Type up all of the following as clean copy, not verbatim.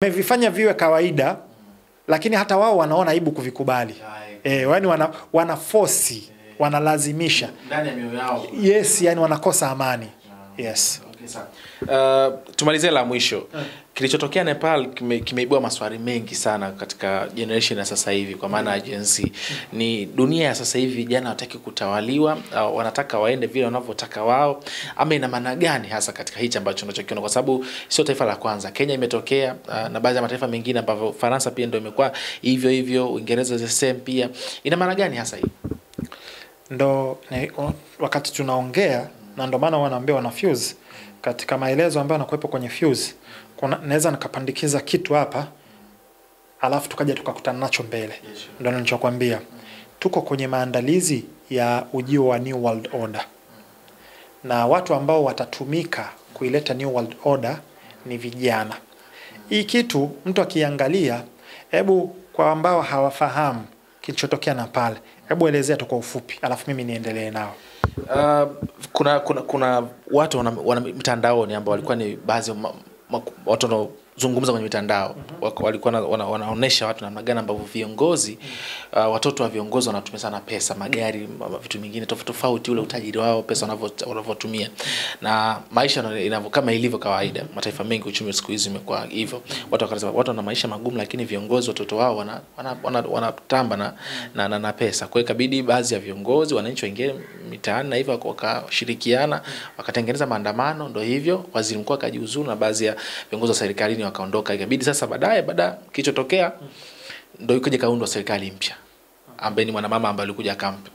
Wamevifanya viwe kawaida, lakini hata wao wanaona aibu kuvikubali. Yani wana force, wanalazimisha. Ndani ya mioyo yao. Yes, yani wanakosa amani. Yes. Okay, sawa. Tumalizie la mwisho. Kilichotokea Nepal kimeibua maswali mengi sana katika generation ya sasa hivi, kwa maana ya Gen Z. Ni dunia ya sasa hivi, vijana wataki kutawaliwa, wanataka waende vile wanavyotaka wao, ama ina maana gani hasa katika hichi ambacho tunachokiona? Kwa sababu sio taifa la kwanza. Kenya imetokea, na baadhi ya mataifa mengine ambavyo Faransa pia ndio imekuwa hivyo, Uingereza the same pia. Ina maana gani hasa hii? Ndo wakati tunaongea, na ndo maana wanaambia wana fuse katika maelezo ambayo yanakuepo kwenye fuse. Naweza nikapandikiza kitu hapa, alafu tukaja tukakutana nacho mbele. Ndio nilichokuambia. Tuko kwenye maandalizi ya ujio wa New World Order. Na watu ambao watatumika kuileta New World Order ni vijana. Hii kitu mtu akiangalia, hebu kwa ambao hawafahamu kilichotokea na pale, hebu elezea tu kwa ufupi, alafu mimi niendelee nao. Kuna watu wana mitandaoni ambao walikuwa ni baadhi watu wanaozungumza kwenye mitandao, walikuwa wanaonesha watu namna gani ambavyo viongozi, watoto wa viongozi wanatumia sana pesa, magari, vitu vingine tofauti, ule utajiri wao, pesa wanavyotumia, na maisha kama ilivyo kawaida. Mataifa mengi uchumi siku hizi umekuwa hivyo. Watu wana maisha magumu, lakini viongozi watoto wao wanatamba na pesa. Kwa hiyo ikabidi baadhi ya viongozi, wananchi wengine mitaani na hivyo wakashirikiana, wakatengeneza maandamano. Ndio hivyo waziri mkuu akajiuzulu na baadhi ya viongozi wa serikalini wakaondoka. Ikabidi sasa baadaye kilichotokea ndio ikaja kaundwa serikali mpya, ambaye ni mwanamama ambaye alikuja kamp.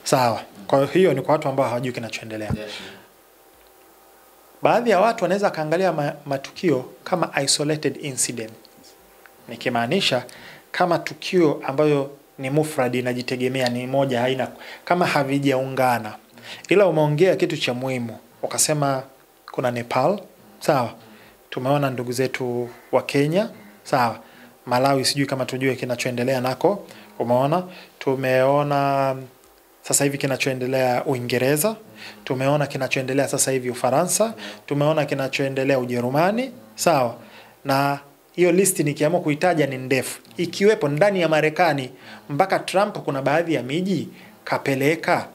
Sawa. Kwa hiyo ni kwa watu ambao hawajui kinachoendelea. Baadhi ya watu wanaweza kaangalia matukio kama isolated incident. Nikimaanisha kama tukio ambayo ni mufradi, inajitegemea, ni moja, haina kama havijaungana. Ila umeongea kitu cha muhimu. Ukasema kuna Nepal, sawa? Tumeona ndugu zetu wa Kenya, sawa? Malawi sijui kama tujue kinachoendelea nako. Umeona? Tumeona sasa hivi kinachoendelea Uingereza, tumeona kinachoendelea sasa hivi Ufaransa, tumeona kinachoendelea Ujerumani, sawa? Na hiyo listi nikiamua kuitaja ni ndefu. Ikiwepo ndani ya Marekani, mpaka Trump kuna baadhi ya miji kapeleka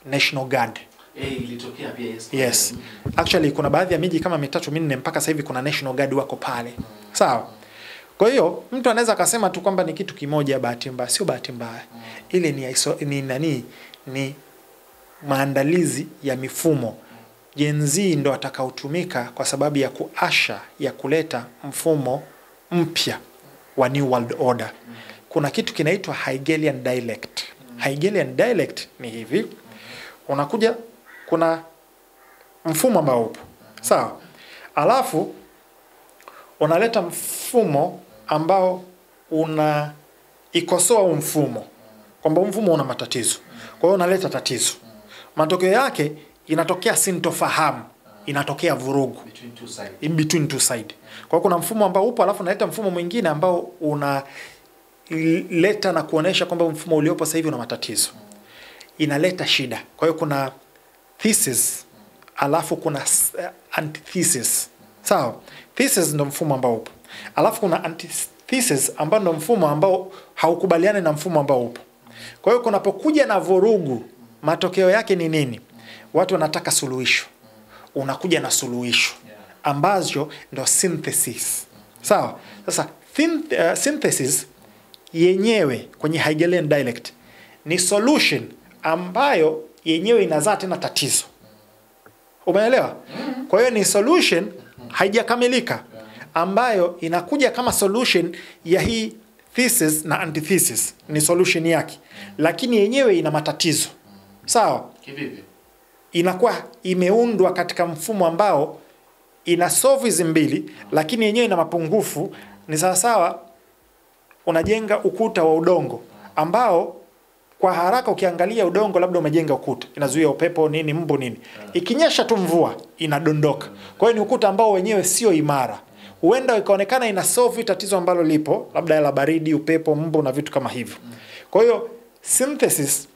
National Guard. Ilitokea pia yes. Actually kuna baadhi ya miji kama 3-4 mpaka sasa hivi kuna National Guard wako pale. Sawa? Kwa hiyo mtu anaweza akasema tu kwamba ni kitu kimoja, bahati mbaya. Sio bahati mbaya. Ile ni maandalizi ya mifumo. Gen Z ndo atakaotumika kwa sababu ya ya kuleta mfumo mpya wa New World Order. Kuna kitu kinaitwa Hegelian dialect. Hegelian dialect ni hivi. Unakuja, kuna mfumo ambao upo. Sawa? Alafu unaleta mfumo ambao ikosoa mfumo, kwamba mfumo una matatizo. Kwa hiyo unaleta tatizo. Matokeo yake inatokea sintofahamu, inatokea vurugu between two side. Kwa hiyo kuna mfumo ambao upo, alafu unaleta mfumo mwingine ambao unaleta na kuonesha kwamba mfumo uliopo sasa hivi una matatizo. Inaleta shida. Kwa hiyo kuna thesis, alafu kuna antithesis. Sawa? Thesis ndo mfumo ambao upo. Alafu kuna antithesis ambao ndo mfumo ambao haukubaliani na mfumo ambao upo. Kwa hiyo kunapokuja na vurugu, matokeo yake ni nini? Watu wanataka suluhisho. Unakuja na suluhisho ambazo ndo synthesis. Sawa? Sasa synthesis yenyewe kwenye Hegelian dialect ni solution ambayo yenyewe inazaa tena tatizo. Umeelewa? Kwa hiyo ni solution haijakamilika, ambayo inakuja kama solution ya hii thesis na antithesis. Ni solution yake, lakini yenyewe ina matatizo. Sawa? Kivipi? Inakuwa imeundwa katika mfumo ambao ina solve hizi mbili, lakini yenyewe ina mapungufu. Ni sawa unajenga ukuta wa udongo ambao kwa haraka ukiangalia udongo labda umejenga ukuta, inazuia upepo nini, mbu nini. Ikinyesha tu mvua inadondoka. Kwa hiyo ni ukuta ambao wenyewe sio imara. Huenda ikaonekana ina solve tatizo ambalo lipo, labda la baridi, upepo, mbu na vitu kama hivyo. Kwa hiyo synthesis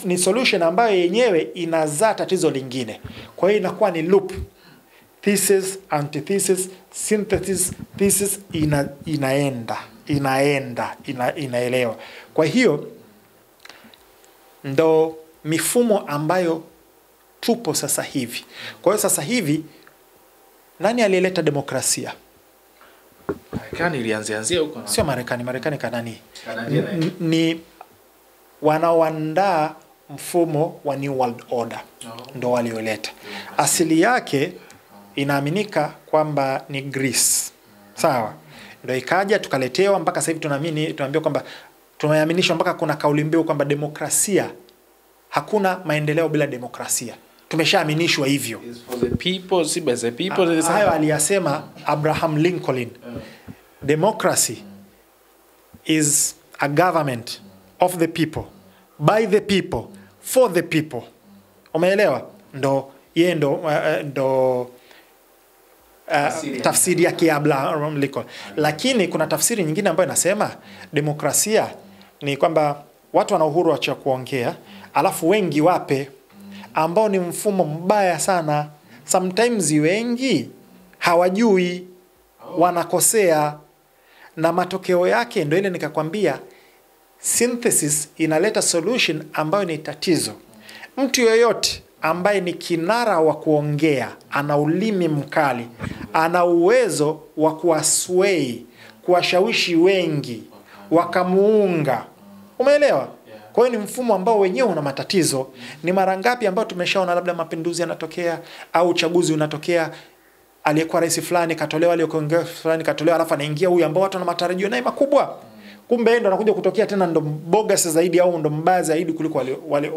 ni solution ambayo yenyewe inazaa tatizo lingine. Kwa hiyo inakuwa ni loop. thesis, antithesis, synthesis, thesis, inaelewa. Kwa hiyo ndo mifumo ambayo tupo sasa hivi. Kwa hiyo sasa hivi nani alileta demokrasia? Marekani ilianzia huko. Sio Marekani kanani? Ni wanaoandaa mfumo wa New World Order. Ndo walioleta. Asili yake inaaminika kwamba ni Greece. Sawa? Ndo ikaja tukaletewa mpaka sasa hivi tunaambiwa kwamba tumeaminishwa mpaka kuna kauli mbiu kwamba demokrasia, hakuna maendeleo bila demokrasia. Tumeshaaminishwa hivyo. For the people, si by the people. Hayo aliyasema Abraham Lincoln. Democracy is a government of the people, by the people, for the people. Umeelewa? Ndo tafsiri ya Abraham Lincoln. Lakini kuna tafsiri nyingine ambayo inasema demokrasia ni kwamba watu wana uhuru wa kuongea, alafu wengi wape, ambao ni mfumo mbaya sana. Sometimes wengi hawajui, wanakosea, na matokeo yake ndio ile nikakwambia synthesis inaleta solution ambayo ni tatizo. Mtu yoyote ambaye ni kinara wa kuongea, ana ulimi mkali, ana uwezo wa kuwasway, kuwashawishi wengi wakamuunga. Umeelewa? Kwa hiyo ni mfumo ambao wenyewe una matatizo. Ni mara ngapi ambao tumeshaona labda mapinduzi yanatokea au uchaguzi unatokea, aliyekuwa rais fulani katolewa, aliyekoongea fulani katolewa, alafu anaingia huyu ambao watu wana matarajio naye makubwa. Kumbe ndo anakuja kutokea tena ndo bogus zaidi au ndo mbaya zaidi kuliko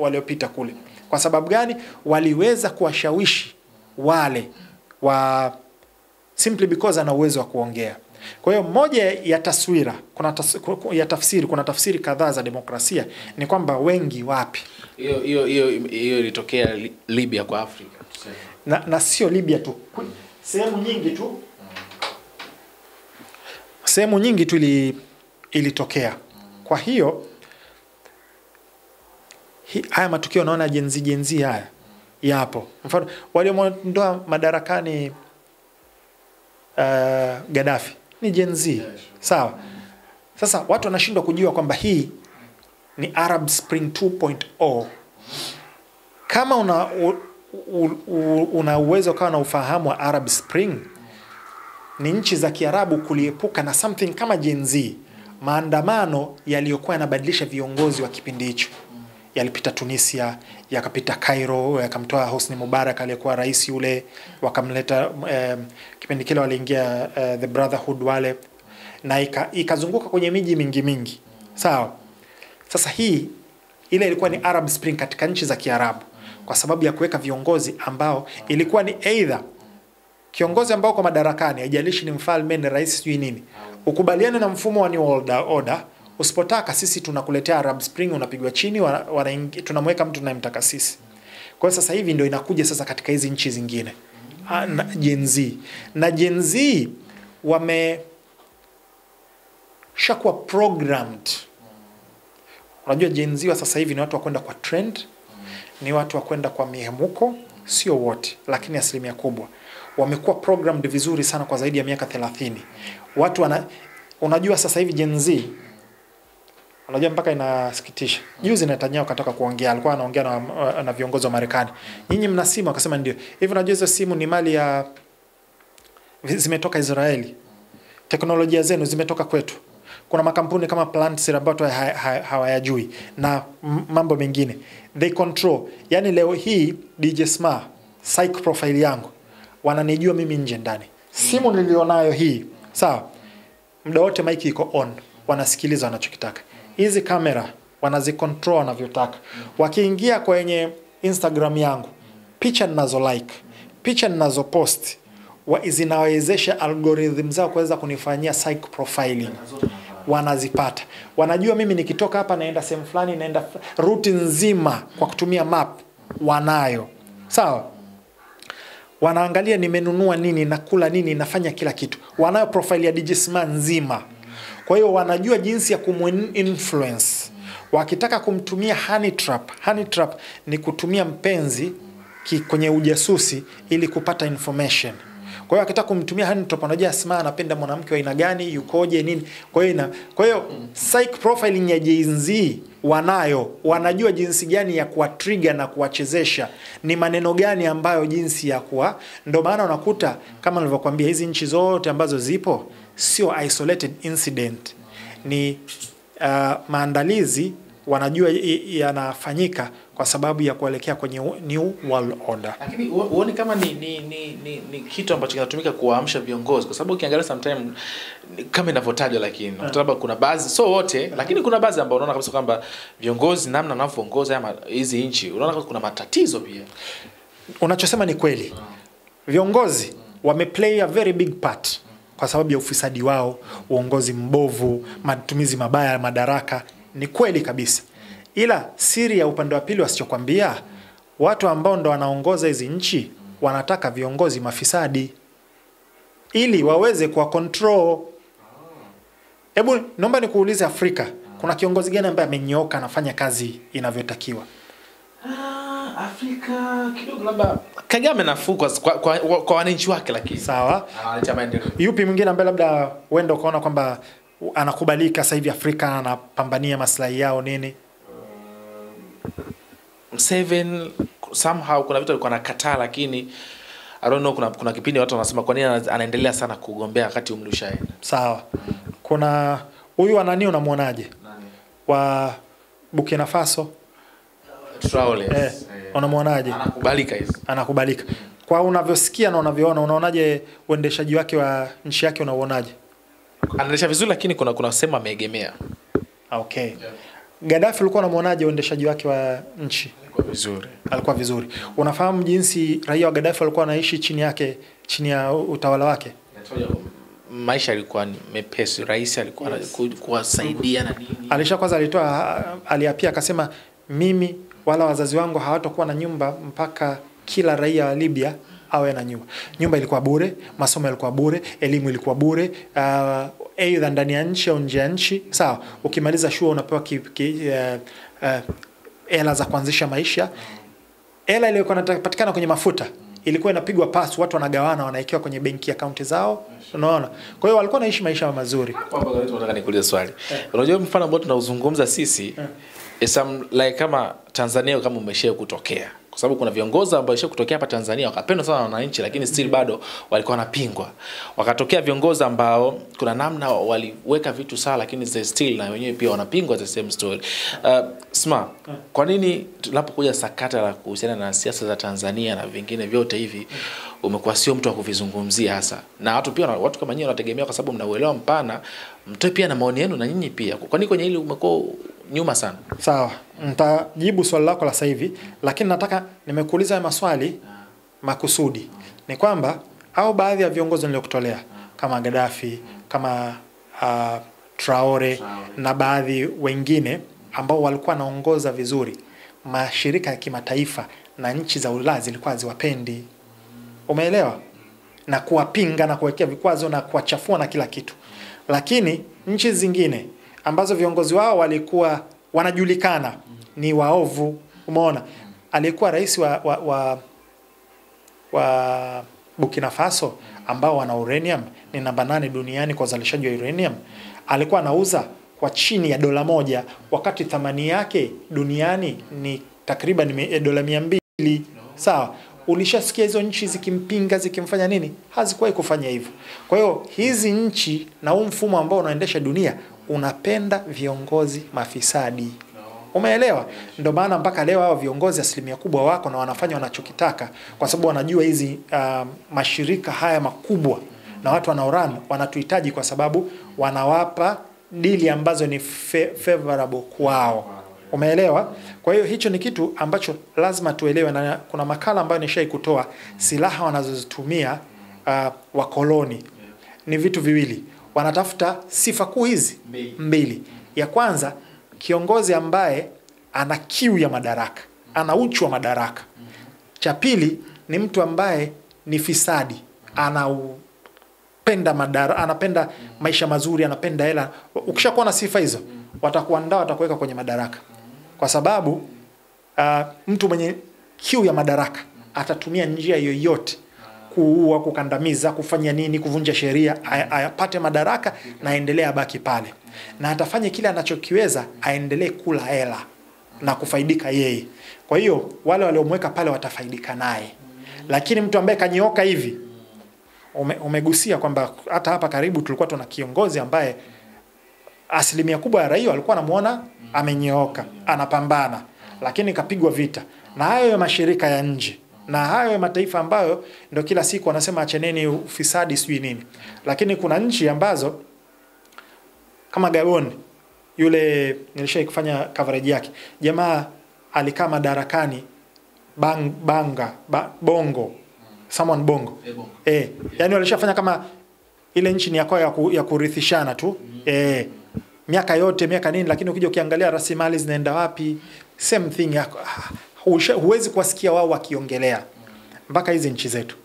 waliopita kule. Kwa sababu gani? Waliweza kuwashawishi wale wa simply because ana uwezo wa kuongea. Kwa hiyo moja ya taswira, kuna tafsiri kadhaa za demokrasia ni kwamba wengi wapi. Hiyo ilitokea Libya kwa Afrika. Na sio Libya tu. Sehemu nyingi tu ilitokea. Kwa hiyo haya matukio unaona jenzi haya yapo. Mfano waliomondoa madarakani Gaddafi ni jenzi. Sawa. Sasa watu wanashindwa kujua kwamba hii ni Arab Spring 2.0. Kama una uwezo kawa na ufahamu wa Arab Spring, ni nchi za Kiarabu kuliepuka na something kama jenzi. Maandamano yaliyokuwa yanabadilisha viongozi wa kipindi hicho. Yalipita Tunisia, yakapita Cairo, yakamtoa Hosni Mubarak aliyekuwa rais yule, wakamleta kipindi kile waliingia the Brotherhood wale, na ikazunguka kwenye miji mingi. Sawa. Sasa ile ilikuwa ni Arab Spring katika nchi za Kiarabu kwa sababu ya kuweka viongozi ambao ilikuwa ni either kiongozi ambao kwa madarakani, haijalishi ni mfalme, ni rais, sijui nini, ukubaliane na mfumo wa New World Order. Usipotaka sisi tunakuletea Arab Spring, unapigwa chini, tunamweka mtu tunayemtaka sisi. Kwa hiyo sasa hivi ndio inakuja sasa katika hizi nchi zingine. Gen Z wameshakuwa programmed. Unajua Gen Z wa sasa hivi ni watu wa kwenda kwa trend, ni watu wa kwenda kwa mihemuko, sio wote, lakini asilimia kubwa. Wamekuwa programmed vizuri sana kwa zaidi ya miaka 30. Unajua sasa hivi Gen Z, unajua mpaka inasikitisha. Juzi Netanyahu katoka kuongea, alikuwa anaongea na viongozi wa Marekani. Nyinyi mna simu, akasema ndio. Hivi unajua hizo simu ni mali ya zimetoka Israeli. Teknolojia zenu zimetoka kwetu. Kuna makampuni kama Palantir ambayo hawayajui na mambo mengine. They control. Yani leo hii DJ Sma, psych profile yangu, wananijua mimi nje ndani. Simu nilionayo hii, sawa? Muda wote mic iko on, wanasikiliza wanachokitaka. Hizi kamera wanazicontrol wanavyotaka. Wakiingia kwenye Instagram yangu, picha ninazo like, picha ninazo post, zinawezesha algorithm zao kuweza kunifanyia psych profiling. Wanazipata. Wanajua mimi nikitoka hapa naenda sehemu fulani, naenda route nzima kwa kutumia map wanayo. Sawa? Wanaangalia nimenunua nini, nakula nini, nafanya kila kitu. Wanayo profile ya DJ Sma nzima. Kwa hiyo wanajua jinsi ya kuminfluence. Wakitaka kumtumia honey trap ni kutumia mpenzi kwenye ujasusi ili kupata information. Kwa hiyo akitaka kumtumia anthropolojia Asma anapenda mwanamke wa aina gani, yukoje, nini. Kwa hiyo psych profiling ya Gen Z wanajua jinsi gani ya kuwatrigger na kuwachezesha, ni maneno gani ambayo jinsi ya ndio maana unakuta kama nilivyokuambia hizi nchi zote ambazo zipo sio isolated incident, ni maandalizi wanajua yanafanyika kwa sababu ya kuelekea kwenye new world order. Lakini uone kama ni kitu ambacho kinatumika kuamsha viongozi, kwa sababu ukiangalia sometimes kama inavyotajwa, lakini labda kuna baadhi, so wote, lakini kuna baadhi ambao unaona kabisa kwamba viongozi namna wanavyoongoza ama hizi nchi, unaona kuna matatizo pia. Unachosema ni kweli. Viongozi wameplay a very big part kwa sababu ya ufisadi wao, uongozi mbovu, matumizi mabaya ya madaraka. Ni kweli kabisa. Ila siri ya upande wa pili wasichokwambia, watu ambao ndo wanaongoza hizi nchi wanataka viongozi mafisadi ili waweze kuwa control. Hebu naomba nikuulize, Afrika kuna kiongozi gani ambaye amenyooka anafanya kazi inavyotakiwa? Afrika kidogo labda Kagame nafuu kwa wananchi wake, lakini sawa. Yupi mwingine ambaye labda uenda ukaona kwamba anakubalika sasa hivi Afrika, anapambania maslahi yao nini? Seven somehow kuna vitu alikuwa anakataa, lakini I don't know, kuna kipindi watu wanasema kwa nini anaendelea sana kugombea wakati umri ushaenda. Sawa. Kuna huyu anani unamuonaje? Nani? Wa Burkina Faso. Traore. Unamuonaje? Anakubalika hizo. Anakubalika. Kwa unavyosikia na unavyoona, unaonaje uendeshaji wake wa nchi yake, unauonaje? Anaendesha vizuri, lakini kuna sema ameegemea. Okay. Yeah. Gaddafi ulikuwa unamuonaje uendeshaji wake wa nchi? Alikuwa vizuri. Unafahamu jinsi raia wa Gaddafi walikuwa wanaishi chini ya utawala wake? Maisha yalikuwa mepesi, rais alikuwa kuwasaidia na nini. Aliapia akasema, mimi wala wazazi wangu hawatakuwa na nyumba mpaka kila raia wa Libya awe na nyumba. Nyumba ilikuwa bure, masomo yalikuwa bure, elimu ilikuwa bure, aidha ndani ya nchi au nje ya nchi. Sawa, ukimaliza shule unapewa hela za kuanzisha maisha. Hela ile ilikuwa inapatikana kwenye mafuta, ilikuwa inapigwa pass, watu wanagawana, wanaekewa kwenye benki account zao, unaona. Kwa hiyo walikuwa naishi maisha mazuri. Kwamba nataka nikuulize swali. Unajua mfano ambao tunauzungumza sisi, like kama Tanzania kama umeshia kutokea. Kwa sababu kuna viongozi ambao walisha kutokea hapa Tanzania wakapendwa sana na wananchi, lakini still bado walikuwa wanapingwa. Wakatokea viongozi ambao kuna namna waliweka vitu sawa, lakini still na wenyewe pia wanapingwa, the same story. Sma, kwa nini tunapokuja sakata la kuhusiana na siasa za Tanzania na vingine vyote hivi umekuwa sio mtu wa kuvizungumzia hasa? Na watu kama nyinyi wanategemea, kwa sababu mnauelewa mpana, mtoe pia na maoni yenu na nyinyi pia. Kwa nini kwenye hili umekuwa nyuma sana? Sawa, nitajibu swali lako la sasa hivi, lakini nataka nimekuuliza haya maswali makusudi. Ni kwamba au baadhi ya viongozi niliokutolea kama Gaddafi, kama Traore na baadhi wengine ambao walikuwa naongoza vizuri, mashirika ya kimataifa na nchi za Ulaya zilikuwa ziwapendi. Umeelewa? Na kuwapinga na kuwekea vikwazo na kuwachafua na kila kitu. Lakini nchi zingine ambazo viongozi wao walikuwa wanajulikana ni waovu, umeona. Alikuwa rais wa Burkina Faso ambao wana uranium, ni namba 8 duniani kwa uzalishaji wa uranium. Alikuwa anauza kwa chini ya $1, wakati thamani yake duniani ni takriban $200. Sawa. Ulishasikia hizo nchi zikimpinga, zikimfanya nini? Hazikuwahi kufanya hivyo. Kwa hiyo hizi nchi na huu mfumo ambao unaendesha dunia unapenda viongozi mafisadi. Umeelewa? Ndio maana mpaka leo hao viongozi asilimia kubwa wako na wanafanya wanachokitaka, kwa sababu wanajua hizi mashirika haya makubwa na watu wanaorun wanatuhitaji, kwa sababu wanawapa dili ambazo ni favorable kwao. Umeelewa? Kwa hiyo hicho ni kitu ambacho lazima tuelewe, na kuna makala ambayo nishai kutoa, silaha wanazozitumia wakoloni ni vitu viwili. Wanatafuta sifa kuu hizi mbili. Ya kwanza, kiongozi ambaye ana kiu ya madaraka, ana uchu wa madaraka. Cha pili ni mtu ambaye ni fisadi, anapenda maisha mazuri, anapenda hela. Ukishakuwa na sifa hizo, watakuandaa, watakuweka kwenye madaraka. Kwa sababu mtu mwenye kiu ya madaraka atatumia njia yoyote kuua, kukandamiza, kufanya nini, kuvunja sheria, apate madaraka na aendelee abaki pale. Na atafanye kile anachokiweza, aendelee kula hela na kufaidika yeye. Kwa hiyo wale waliomweka pale watafaidika naye. Lakini mtu ambaye kanyooka hivi, umegusia kwamba hata hapa karibu tulikuwa tuna kiongozi ambaye asilimia kubwa ya raia walikuwa wanamuona amenyooka, anapambana, lakini kapigwa vita. Na hayo mashirika ya nje, na hayo mataifa ambayo ndio kila siku wanasema acheneni ufisadi sijui nini. Lakini kuna nchi ambazo kama Gabon, yule nilishaikufanya coverage yake. Jamaa alikaa madarakani bongo. Someone bongo. Yani walishafanya kama ile nchi ni yako ya kurithishana tu. Miaka yote, miaka nini, lakini ukija ukiangalia rasilimali zinaenda wapi, same thing yako. Huwezi kuwasikia wao wakiongelea mpaka hizi nchi zetu.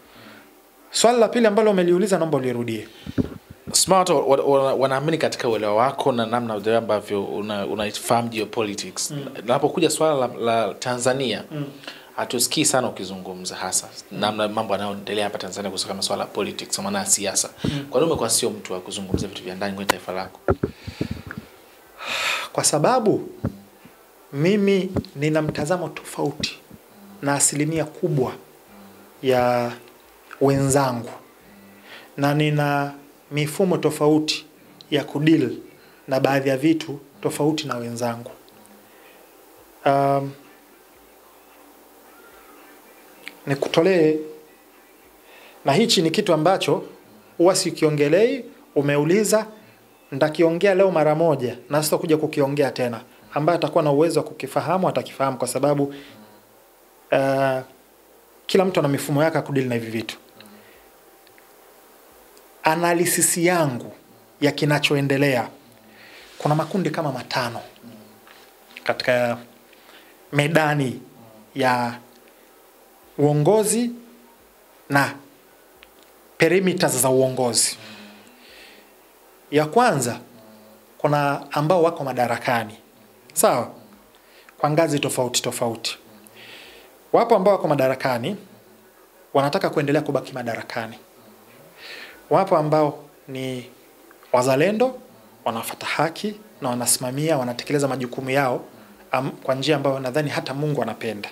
Swali la pili ambalo umeliuliza naomba ulirudie. Smart wanaamini katika uelewa wako na namna ambavyo unaifahamu geopolitics. Napokuja swala la Tanzania, hatusikii sana ukizungumza hasa namna mambo yanayoendelea hapa Tanzania kuhusu kama swala la politics maana siasa. Kwa nini umekuwa sio mtu wa kuzungumza vitu vya ndani kwenye taifa lako? Kwa sababu mimi nina mtazamo tofauti na asilimia kubwa ya wenzangu, na nina mifumo tofauti ya kudeal na baadhi ya vitu tofauti na wenzangu. Nikutolee, na hichi ni kitu ambacho huwa sikiongelei. Umeuliza, nitakiongea leo mara moja na sitakuja kukiongea tena. Ambaye atakuwa na uwezo wa kukifahamu atakifahamu, kwa sababu kila mtu ana mifumo yake kudeal na hivi vitu. Analysis yangu ya kinachoendelea, kuna makundi kama 5 katika medani ya uongozi na perimeters za uongozi. Ya kwanza, kuna ambao wako madarakani. Sawa? Kwa ngazi tofauti tofauti. Wapo ambao wako madarakani wanataka kuendelea kubaki madarakani. Wapo ambao ni wazalendo, wanafuata haki na wanasimamia, wanatekeleza majukumu yao kwa njia ambayo nadhani hata Mungu anapenda.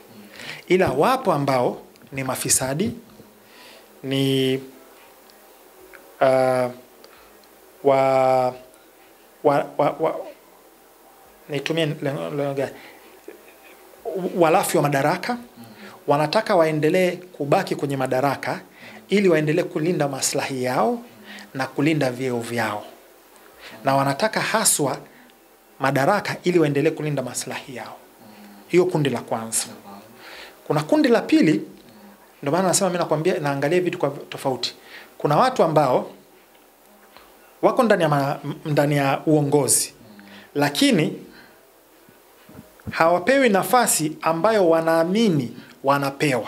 Ila wapo ambao ni mafisadi, ni nitumie walafi wa madaraka, wanataka waendelee kubaki kwenye madaraka ili waendelee kulinda maslahi yao na kulinda vyeo vyao. Na wanataka haswa madaraka ili waendelee kulinda maslahi yao. Hiyo kundi la kwanza. Kuna kundi la pili, ndio maana nasema mimi nakwambia naangalia vitu kwa tofauti. Kuna watu ambao wako ndani ya uongozi, lakini hawapewi nafasi ambayo wanaamini wanapewa.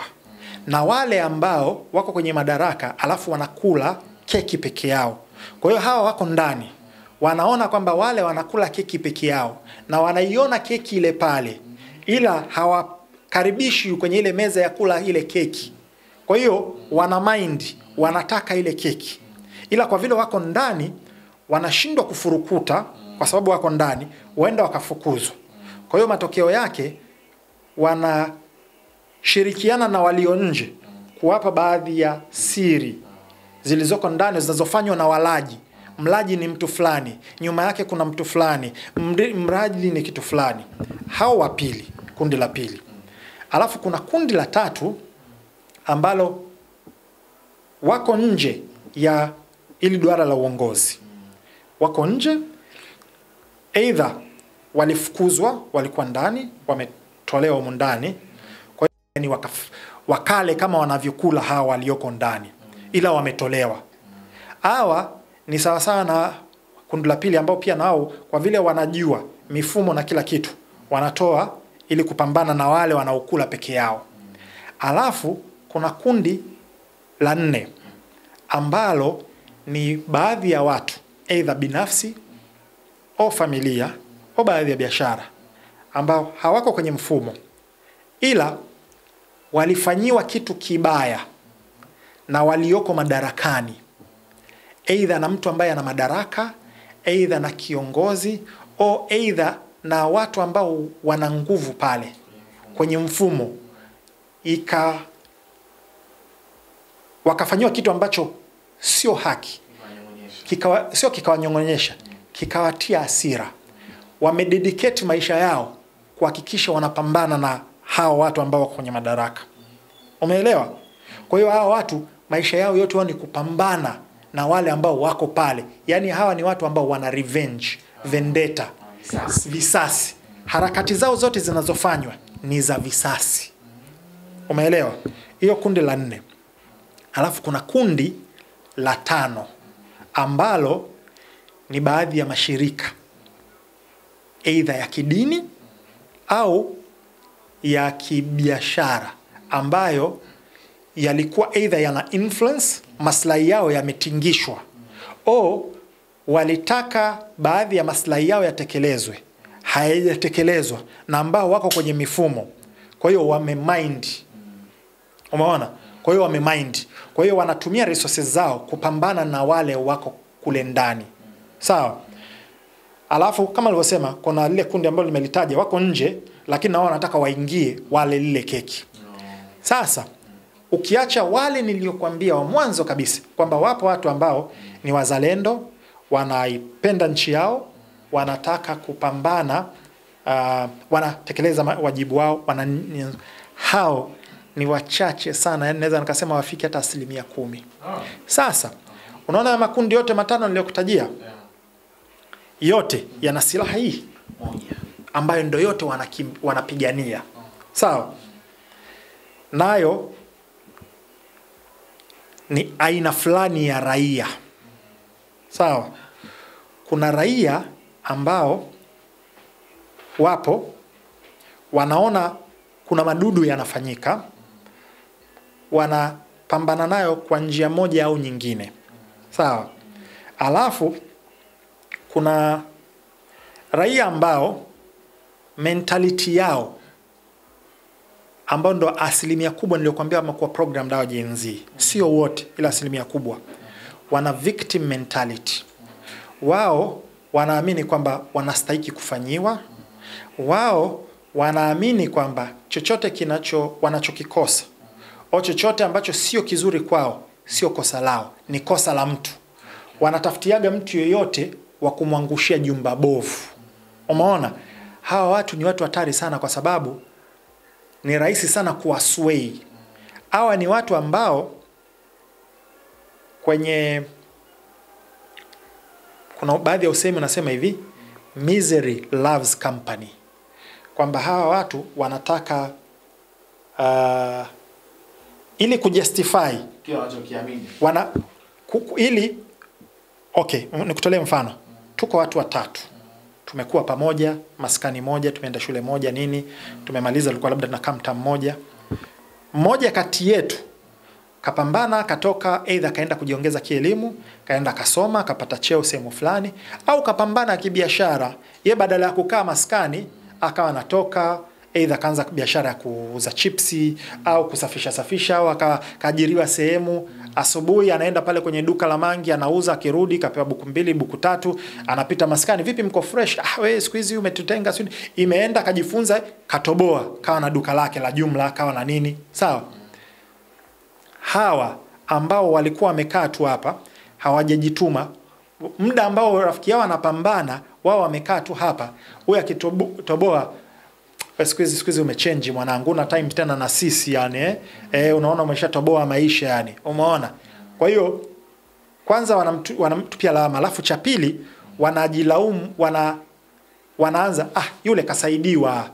Na wale ambao wako kwenye madaraka alafu wanakula keki peke yao. Kwa hiyo hawa wako ndani, wanaona kwamba wale wanakula keki peke yao na wanaiona keki ile pale, ila hawakaribishi kwenye ile meza ya kula ile keki. Kwa hiyo wana mind, wanataka ile keki. Ila kwa vile wako ndani wanashindwa kufurukuta kwa sababu wako ndani, waenda wakafukuzwa. Kwa hiyo matokeo yake wanashirikiana na walio nje kuwapa baadhi ya siri zilizoko ndani zinazofanywa na walaji. Mlaji ni mtu fulani, nyuma yake kuna mtu fulani, mraji ni kitu fulani. Hao wa pili, kundi la pili. Alafu kuna kundi la tatu ambalo wako nje ya ili duara la uongozi. Wako nje, either walifukuzwa, walikuwa ndani, wametolewa humo ndani, kwa hiyo ni wakale kama wanavyokula hawa walioko ndani, ila wametolewa. Hawa ni sawa sawa na kundi la pili ambao pia nao kwa vile wanajua mifumo na kila kitu, wanatoa ili kupambana na wale wanaokula peke yao. Alafu kuna kundi la 4 ambalo ni baadhi ya watu, either binafsi au familia au baadhi ya biashara, ambao hawako kwenye mfumo, ila walifanyiwa kitu kibaya na walioko madarakani, either na mtu ambaye ana madaraka, either na kiongozi, au either na watu ambao wana nguvu pale kwenye mfumo, wakafanywa kitu ambacho sio haki, sio kikawanyong'onyesha, kikawatia hasira, wamededicate maisha yao kuhakikisha wanapambana na hao watu ambao wako kwenye madaraka. Umeelewa? Kwa hiyo hao watu maisha yao yote ni kupambana na wale ambao wako pale. Yaani hawa ni watu ambao wana revenge, vendetta, visasi. Harakati zao zote zinazofanywa ni za visasi. Umeelewa? Hiyo kundi la 4. Alafu kuna kundi la 5 ambalo ni baadhi ya mashirika either ya kidini au ya kibiashara ambayo yalikuwa either yana influence, maslahi yao yametingishwa, au walitaka baadhi ya maslahi yao yatekelezwe, hayajatekelezwa, na ambao wako kwenye mifumo. Kwa hiyo wamemind. Umeona? Kwa hiyo wamemind. Kwa hiyo wanatumia resources zao kupambana na wale wako kule ndani. Sawa? Alafu kama nilivyosema, kuna lile kundi ambalo nimelitaja wako nje, lakini nao wanataka waingie wale lile keki. Sasa ukiacha wale niliokuambia wa mwanzo kabisa kwamba wapo watu ambao ni wazalendo, wanaipenda nchi yao, wanataka kupambana, wanatekeleza wajibu wao, hao ni wachache sana, yani naweza nikasema wafiki hata 10%. Sasa unaona makundi yote 5 niliyokutajia, yote yana silaha hii moja ambayo ndio yote wanapigania. Sawa? Nayo ni aina fulani ya raia. Sawa? Kuna raia ambao wapo wanaona kuna madudu yanafanyika, wanapambana nayo kwa njia moja au nyingine. Sawa? Alafu kuna raia ambao mentality yao ambao ndo 1% niliyokuambia wamekuwa program dawa Gen Z, sio wote ila 1% wana victim mentality. Wao wanaamini kwamba wanastahili kufanyiwa, wao wanaamini kwamba chochote wanachokikosa au chochote ambacho sio kizuri kwao sio kosa lao, ni kosa la mtu. Wanatafutiaga mtu yeyote wa kumwangushia jumba bovu. Umeona? Hawa watu ni watu hatari sana, kwa sababu ni rahisi sana kuwasway. Hawa ni watu ambao kuna baadhi ya usemi unasema hivi, misery loves company, kwamba hawa watu wanataka ili kujustify kile wanachokiamini, nikutolee mfano. Tuko watu 3. Tumekuwa pamoja, maskani moja, tumeenda shule moja nini, tumemaliza tulikuwa labda tunakaa mtaa mmoja. Mmoja kati yetu kapambana, katoka either kaenda kujiongeza kielimu, kaenda kasoma, kapata cheo sehemu fulani, au kapambana kibiashara. Yeye badala ya kukaa maskani akawa anatoka either kaanza biashara ya kuuza chipsi au kusafisha au akaajiriwa sehemu. Asubuhi anaenda pale kwenye duka la mangi anauza, akirudi kapewa buku 2 buku 3, anapita maskani, vipi mko fresh? Wewe siku hizi umetutenga sio? Imeenda kajifunza, katoboa, kawa na duka lake la jumla, kawa na nini. Sawa? Hawa ambao walikuwa wamekaa tu hapa, hawajajituma, muda ambao rafiki yao anapambana, wao wamekaa tu hapa, huyu akitoboa, siku hizi umechange mwanangu, na time tena na sisi yani, unaona umeshatoboa maisha yani. Umeona? Kwa hiyo kwanza wanamtupia lawama, alafu cha pili wanajilaumu, wanaanza yule kasaidiwa,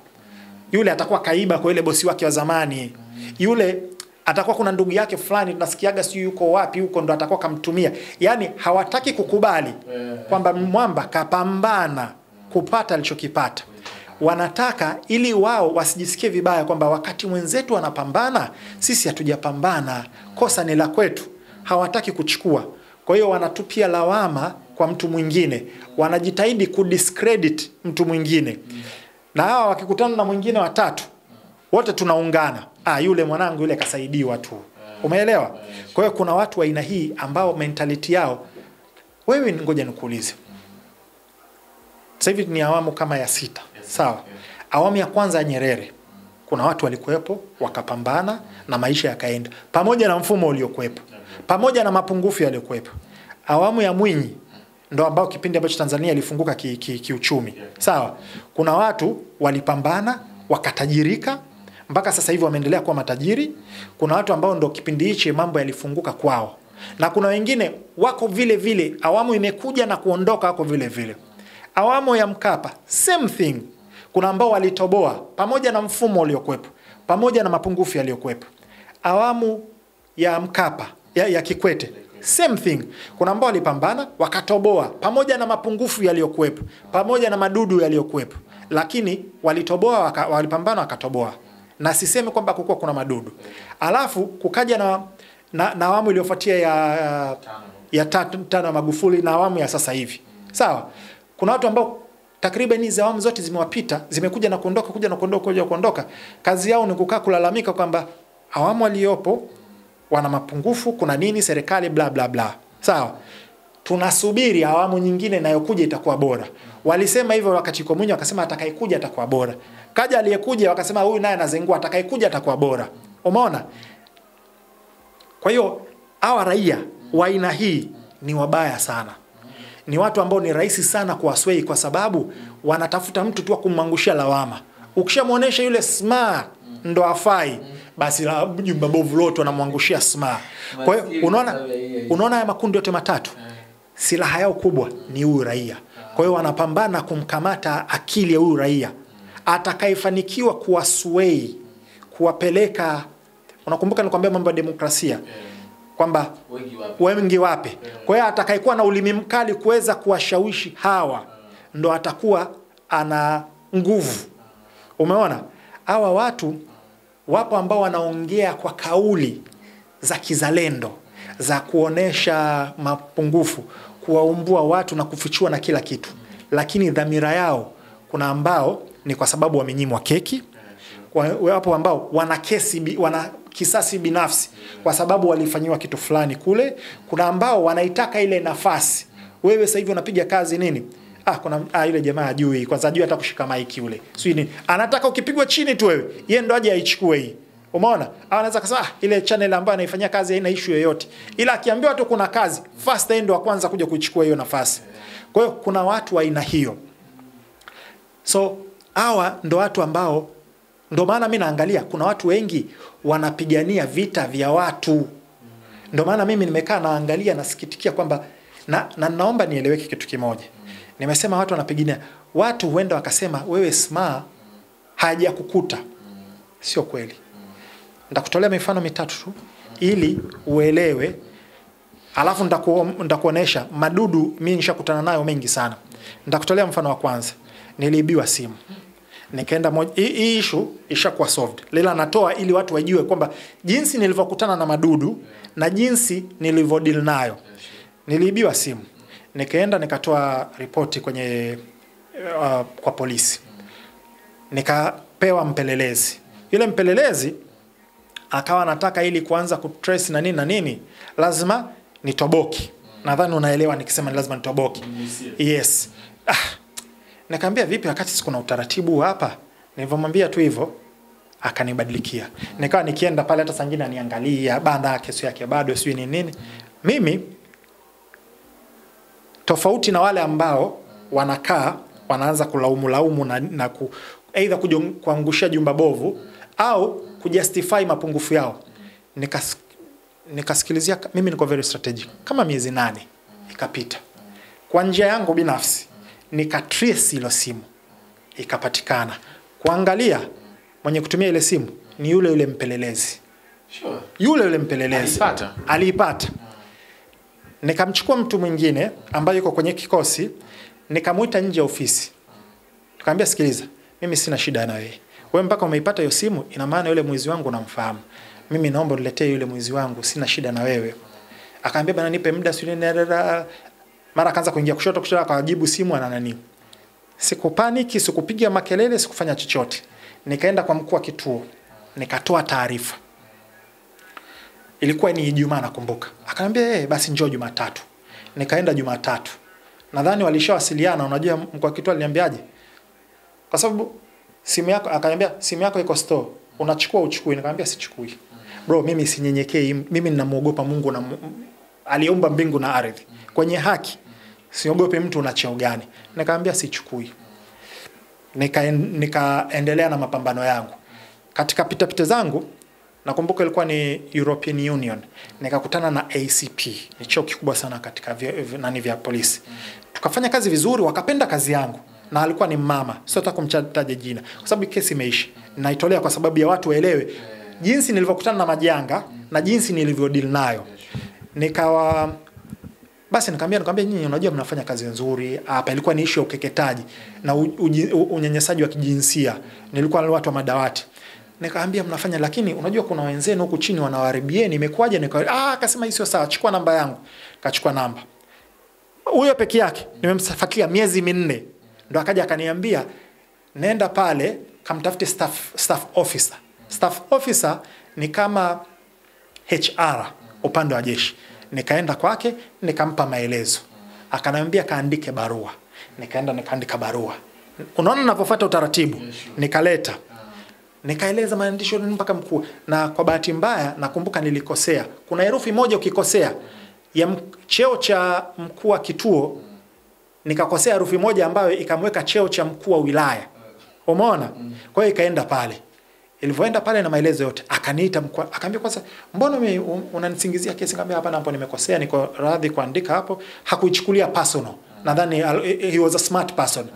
yule atakuwa kaiba kwa ile bosi wake wa zamani, yule atakuwa kuna ndugu yake fulani tunasikiaga sio yuko wapi huko ndo atakuwa kamtumia. Yani hawataki kukubali kwamba mwamba kapambana kupata alichokipata. Wanataka ili wao wasijisikie vibaya kwamba wakati mwenzetu anapambana sisi hatujapambana, kosa ni la kwetu. Hawataki kuchukua. Kwa hiyo wanatupia lawama kwa mtu mwingine, wanajitahidi kudiscredit mtu mwingine. Na hawa wakikutana na mwingine wa 3, wote tunaungana, yule mwanangu yule kasaidiwa tu. Umeelewa? Kwa hiyo kuna watu wa aina hii ambao mentality yao, wewe ngoja nikuulize. Sasa hivi ni awamu kama ya 6. Sawa? Awamu ya kwanza ya Nyerere, kuna watu walikuwepo wakapambana na maisha yakaenda, pamoja na mfumo uliokuwepo, pamoja na mapungufu yaliyokuwepo. Awamu ya Mwinyi ndo ambao kipindi ambacho Tanzania ilifunguka kiuchumi. Sawa? Kuna watu walipambana wakatajirika mpaka sasa hivi wameendelea kuwa matajiri. Kuna watu ambao ndo kipindi hichi mambo yalifunguka kwao. Na kuna wengine wako vile vile, awamu imekuja na kuondoka wako vile vile. Awamu ya Mkapa same thing. Kuna ambao walitoboa pamoja na mfumo uliokuwepo, pamoja na mapungufu yaliyokuwepo. Awamu ya Mkapa ya Kikwete same thing. Kuna ambao walipambana wakatoboa pamoja na mapungufu yaliyokuwepo, pamoja na madudu yaliyokuwepo. Lakini walitoboa walipambana wakatoboa. Na sisemi kwamba kukua kuna madudu. Alafu kukaja na awamu iliyofuatia ya tano ya Magufuli na awamu ya sasa hivi. Sawa? Kuna watu ambao takriban hizo awamu zote zimewapita, zimekuja na kuondoka. Kazi yao ni kukaa kulalamika kwamba awamu waliopo wana mapungufu, kuna nini, serikali bla bla bla. Sawa? Tunasubiri awamu nyingine inayokuja itakuwa bora. Walisema hivyo wakati kwa Mwinyi, wakasema atakayekuja atakuwa bora. Kaja aliyekuja wakasema huyu naye anazengua, atakayekuja atakuwa bora. Umeona? Kwa hiyo hawa raia wa aina hii ni wabaya sana. Ni watu ambao ni rahisi sana kuwasway kwa sababu wanatafuta mtu tu wa kumwangushia lawama. Ukishamuonesha yule smart ndo afai, basi la jumba bovu lote wanamwangushia smart. Kwa hiyo unaona haya makundi yote matatu, silaha yao kubwa ni huyu raia. Kwa hiyo wanapambana kumkamata akili ya huyu raia. Atakayefanikiwa kuwasway, kuwapeleka, unakumbuka nikwambia mambo ya demokrasia kwamba wengi wape. Kwa hiyo atakayekuwa na ulimi mkali kuweza kuwashawishi hawa ndo atakuwa ana nguvu. Umeona? Hawa watu wapo ambao wanaongea kwa kauli za kizalendo, za kuonesha mapungufu, kuwaumbua watu na kufichua na kila kitu. Lakini dhamira yao, kuna ambao ni kwa sababu wamenyimwa keki, wapo ambao wana kisasi binafsi kwa sababu walifanywa kitu fulani kule. Kuna ambao wanaitaka ile nafasi. Wewe sasa hivi unapiga kazi nini? Kuna yule jamaa ajui, kwanza ajui hata kushika mic yule. Sio nini? Anataka ukipigwa chini tu wewe, yeye ndo aje aichukue hii. Umeona? Anaweza kusema ile channel ambayo anaifanyia kazi haina issue yoyote. Ila akiambiwa tu kuna kazi, first end wa kwanza kuja kuichukua hiyo nafasi. Kwa hiyo kuna watu wa aina hiyo. So hawa ndo watu ambao, ndo maana mimi naangalia kuna watu wengi wanapigania vita vya watu. Ndo maana mimi nimekaa naangalia, nasikitikia kwamba na naomba nieleweke kitu kimoja. Nimesema watu wanapigania watu, huenda wakasema wewe smart hajakukuta. Sio kweli. Nitakutolea mifano mitatu tu ili uelewe. Alafu nitakuonesha madudu mimi nishakutana nayo mengi sana. Nitakutolea mfano wa kwanza. Niliibiwa simu. Nikaenda hii issue ishakuwa solved. Lela natoa ili watu wajue kwamba jinsi nilivyokutana na madudu na jinsi nilivyodeal nayo. Niliibiwa simu. Nikaenda nikatoa ripoti kwenye kwa polisi. Nikapewa mpelelezi. Yule mpelelezi akawa anataka ili kuanza kutrace na nini lazima nitoboki. Nadhani unaelewa nikisema ni lazima nitoboki. Yes. Nikamwambia vipi wakati kuna utaratibu hapa? Nilivyomwambia tu hivyo akanibadilikia. Nikawa nikienda pale hata sangine aniangalia banda kesi yake bado sio nini. Mimi tofauti na wale ambao wanakaa wanaanza kulaumu na aidha kuangusha jumba bovu au kujustify mapungufu yao. Nikasikilizia, mimi niko very strategic. Kama miezi 8 ikapita. Kwa njia yangu binafsi nikatrace ile simu ikapatikana. Kuangalia mwenye kutumia ile simu ni yule mpelelezi. Sure. Yule mpelelezi aliipata. Nikamchukua mtu mwingine ambaye yuko kwenye kikosi, nikamuita nje ya ofisi. Tukamwambia sikiliza, mimi sina shida na wewe. Wewe mpaka umeipata hiyo simu, ina maana yule mwizi wangu unamfahamu. Mimi naomba uniletee yule mwizi wangu, sina shida na wewe. Akaambia bana nipe muda sio mara akaanza kuingia kushoto akajibu simu ana nani. Sikupaniki, sikupiga makelele, sikufanya chochote. Nikaenda kwa mkuu wa kituo, nikatoa taarifa. Ilikuwa ni Ijumaa nakumbuka. Akaniambia basi njoo Jumatatu. Nikaenda Jumatatu. Nadhani walishawasiliana, unajua mkuu wa kituo aliniambiaje? Kwa sababu simu yako, akaniambia simu yako iko store. Unachukua uchukui? Nikamwambia sichukui. Bro, mimi sinyenyekei, mimi ninamuogopa Mungu na aliumba mbingu na ardhi. Kwenye haki siogope mtu una cheo gani. Nikamwambia sichukui. Nikaendelea na mapambano yangu. Katika pita zangu nakumbuka ilikuwa ni European Union. Nikakutana na ACP. Ni cheo kikubwa sana katika vya polisi. Tukafanya kazi vizuri, wakapenda kazi yangu. Na alikuwa ni mama. Sio nataka kumtaja jina kwa sababu kesi imeisha. Naitolea kwa sababu ya watu waelewe jinsi nilivyokutana na majanga na jinsi nilivyodeal nayo. Basi nikamwambia nyinyi unajua mnafanya kazi nzuri. Hapa ilikuwa ni issue ya ukeketaji na unyanyasaji wa kijinsia. Nilikuwa na watu wa madawati. Nikamwambia mnafanya, lakini unajua kuna wenzenu huku chini wanawaharibieni, imekuaje? Akasema hii sio sawa, chukua namba yangu. Kachukua namba. Huyo peke yake nimemfuatilia miezi 4. Ndo akaja akaniambia nenda pale kamtafute staff officer. Staff officer ni kama HR upande wa jeshi. Nikaenda kwake, nikampa maelezo. Akaniambia kaandike barua. Nikaenda nikaandika barua. Unaona ninapofuata utaratibu. Nikaleta. Nikaeleza maandisho mpaka mkuu, na kwa bahati mbaya nakumbuka nilikosea. Kuna herufi moja ukikosea ya cheo cha mkuu wa kituo, nikakosea herufi moja ambayo ikamweka cheo cha mkuu wa wilaya. Umeona? Kwa hiyo ikaenda pale. Ilivyoenda pale na maelezo yote, akaniita mkuu, akaambia kwanza mbona unanisingizia kesi? Nikamwambia hapana, hapo nimekosea, niko radhi kuandika hapo. Hakuichukulia personal. Nadhani he was a smart person.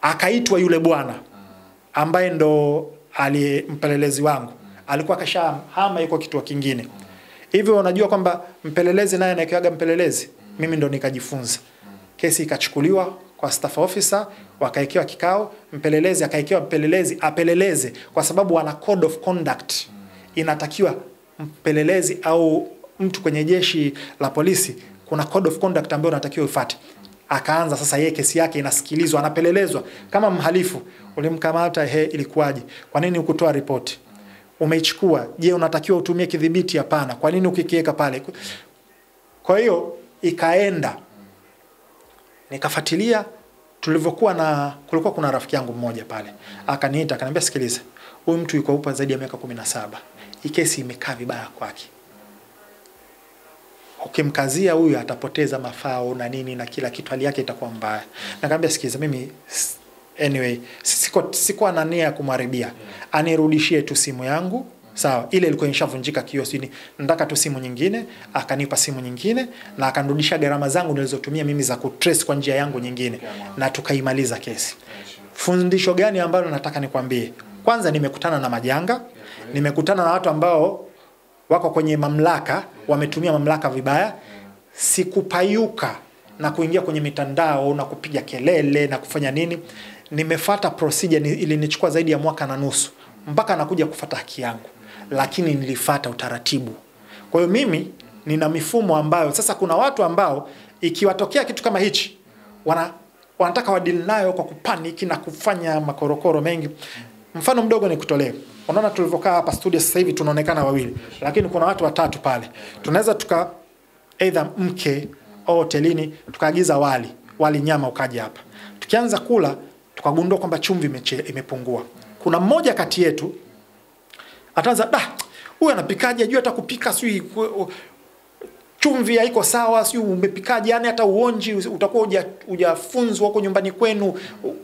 Akaitwa yule bwana ambaye ndo mpelelezi wangu. Alikuwa kashahama yuko kituo kingine. Hivyo unajua kwamba mpelelezi naye anayekiaga mpelelezi. Mimi ndo nikajifunza. Kesi ikachukuliwa kwa staff officer, wakaekewa kikao, mpelelezi akaekewa mpelelezi apeleleze kwa sababu wana code of conduct. Inatakiwa mpelelezi au mtu kwenye jeshi la polisi kuna code of conduct ambayo unatakiwa ufuate. Akaanza sasa yeye kesi yake inasikilizwa, anapelelezwa kama mhalifu. Ulimkamata, ilikuwaje? Kwa nini ukutoa ripoti? Umeichukua, je unatakiwa utumie kidhibiti? Hapana. Kwa nini ukikiweka pale? Kwa hiyo ikaenda. Nikafuatilia kulikuwa kuna rafiki yangu mmoja pale. Akaniita, akaniambia sikiliza, huyu mtu yuko upa zaidi ya miaka 17. Hii kesi imekaa vibaya kwake. Ukimkazia huyu atapoteza mafao na nini na kila kitu, hali yake itakuwa mbaya. Nikamwambia sikiza, mimi anyway sikuwa na nia ya kumharibia. Anirudishie tu simu yangu. Sawa, ile ilikuwa imeshavunjika kiosini. Nataka tu simu nyingine. Akanipa simu nyingine na akanirudisha gharama zangu nilizotumia mimi za kutrace kwa njia yangu nyingine, na tukaimaliza kesi. Fundisho gani ambalo nataka nikwambie? Kwanza nimekutana na majanga, nimekutana na watu ambao wako kwenye mamlaka, wametumia mamlaka vibaya. Sikupayuka na kuingia kwenye mitandao na kupiga kelele na kufanya nini. Nimefuata procedure, ilinichukua zaidi ya mwaka na nusu mpaka nakuja kufuata haki yangu, lakini nilifuata utaratibu. Kwa hiyo mimi nina mifumo ambayo sasa kuna watu ambao ikiwatokea kitu kama hichi wanataka wadili nayo kwa kupaniki na kufanya makorokoro mengi. Mfano mdogo nikutolee. Unaona tulivyokaa hapa studio sasa hivi tunaonekana wawili, lakini kuna watu watatu pale. Tunaweza either mke au hotelini tukaagiza wali nyama ukaja hapa. Tukianza kula tukagundua kwamba chumvi imepungua. Kuna mmoja kati yetu ataanza huyu anapikaje, ajua hata kupika, sio chumvi haiko sawa, sio umepikaje, yani hata uonji utakuwa hujafunzwa huko nyumbani kwenu,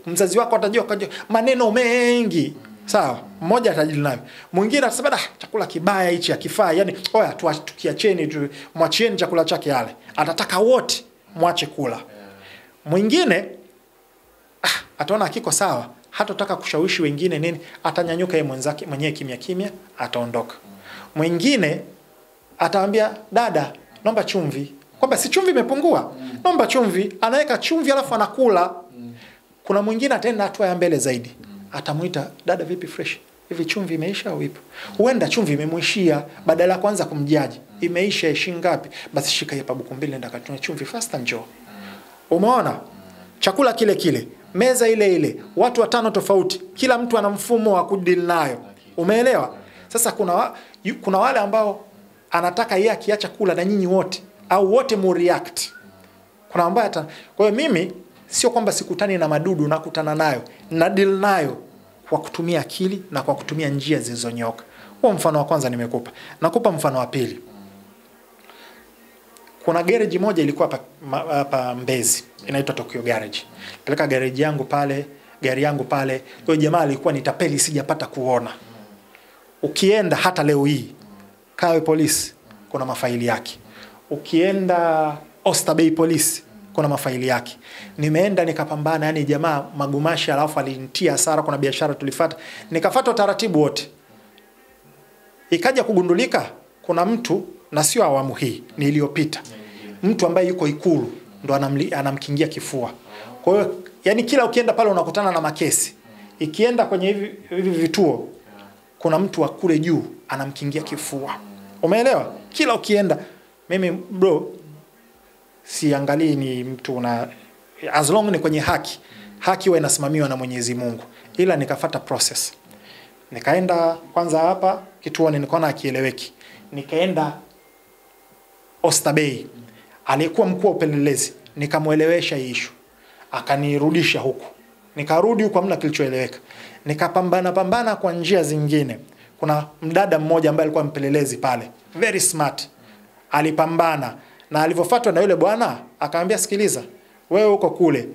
mzazi wako atajua maneno mengi. Sawa, mmoja atajili nayo. Mwingine atasema chakula kibaya hichi hakifaa, yani oya tukiacheni mwachieni chakula chake yale. Atataka wote mwache kula. Mwingine ataona hakiko sawa, hatataka kushawishi wengine nini, atanyanyuka yeye mwenyewe kimya kimya ataondoka. Mwingine ataambia dada naomba chumvi, kwamba si chumvi imepungua, naomba chumvi, anaweka chumvi alafu anakula. Kuna mwingine ataenda hatua ya mbele zaidi, atamuita dada vipi fresh, hivi chumvi imeisha au ipo? Huenda chumvi imemuishia, badala ya kwanza kumjaji imeisha shilingi ngapi, basi shika hapa buku mbili nenda katune chumvi faster njoo. Umeona? Chakula kile kile, meza ile ile, watu watano tofauti, kila mtu ana mfumo wa kudeal nayo. Umeelewa? Sasa kuna wale ambao anataka yeye akiacha kula na nyinyi wote au wote mu react. Kuna ambaye kwa hiyo mimi sio kwamba sikutani na madudu, nakutana nayo na deal nayo kwa kutumia akili na kwa kutumia njia zilizonyoka. Huo mfano wa kwanza nimekupa. Nakupa mfano wa pili. Kuna garage moja ilikuwa hapa Mbezi, inaitwa Tokyo Garage. Nilipeleka garage yangu pale, gari yangu pale. Kwa jamaa alikuwa ni tapeli, sijapata kuona. Ukienda hata leo hii Kawe Police kuna mafaili yake. Ukienda Oysterbay Police kuna mafaili yake. Nimeenda nikapambana, yani jamaa magumashi, alafu alinitia hasara, kuna biashara tulifuata. Nikafuata utaratibu wote. Ikaja kugundulika kuna mtu, na sio awamu hii, ni iliyopita. Mtu ambaye yuko Ikulu ndo anamkingia kifua. Kwa hiyo yani kila ukienda pale unakutana na makesi. Ikienda kwenye hivi vituo kuna mtu wa kule juu anamkingia kifua. Umeelewa? Kila ukienda, mimi bro siangalii ni mtu as long ni kwenye haki. Haki huwa inasimamiwa na Mwenyezi Mungu. Ila nikafuata process. Nikaenda kwanza hapa kituoni, nikaona akieleweki. Nikaenda Oysterbay. Alikuwa mkuu wa upelelezi, nikamuelewesha issue. Akanirudisha huku. Nikarudi huko, hamna kilichoeleweka. Nikapambana kwa njia zingine. Kuna mdada mmoja ambaye alikuwa mpelelezi pale, very smart. Alipambana na alivyofuatwa na yule bwana, akamwambia sikiliza, wewe uko kule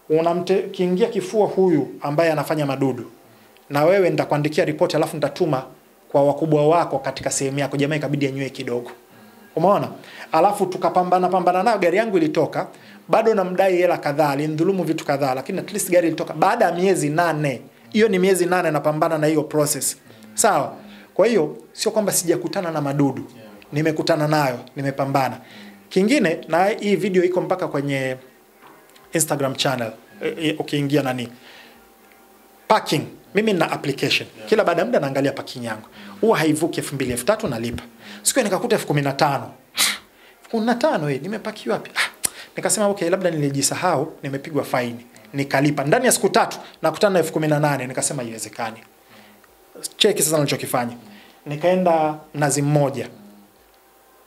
unamkiingia kifua huyu ambaye anafanya madudu, na wewe nitakuandikia report alafu nitatuma kwa wakubwa wako katika sehemu yako. Jamaa ikabidi anywe kidogo. Umeona? Alafu tukapambana nayo, gari yangu ilitoka, bado namdai hela kadhaa, alinidhulumu vitu kadhaa, lakini at least gari ilitoka baada ya miezi 8. Hiyo ni miezi 8 napambana na hiyo process. Sawa? Kwa hiyo sio kwamba sijakutana na madudu. Nimekutana nayo, nimepambana. Kingine, na hii video iko mpaka kwenye Instagram channel. Ukiingia nani? Parking. Mimi na application. Kila baada ya muda naangalia parking yangu. Huwa haivuki 2000 3000 nalipa. Siku nikakuta 15,000. 15,000 nimepaki wapi? Nikasema okay, labda nilijisahau, nimepigwa faini. Nikalipa. Ndani ya siku 3 nakutana na 18,000. Nikasema haiwezekani. Cheki sasa nilichokifanya. Nikaenda Mnazi Mmoja.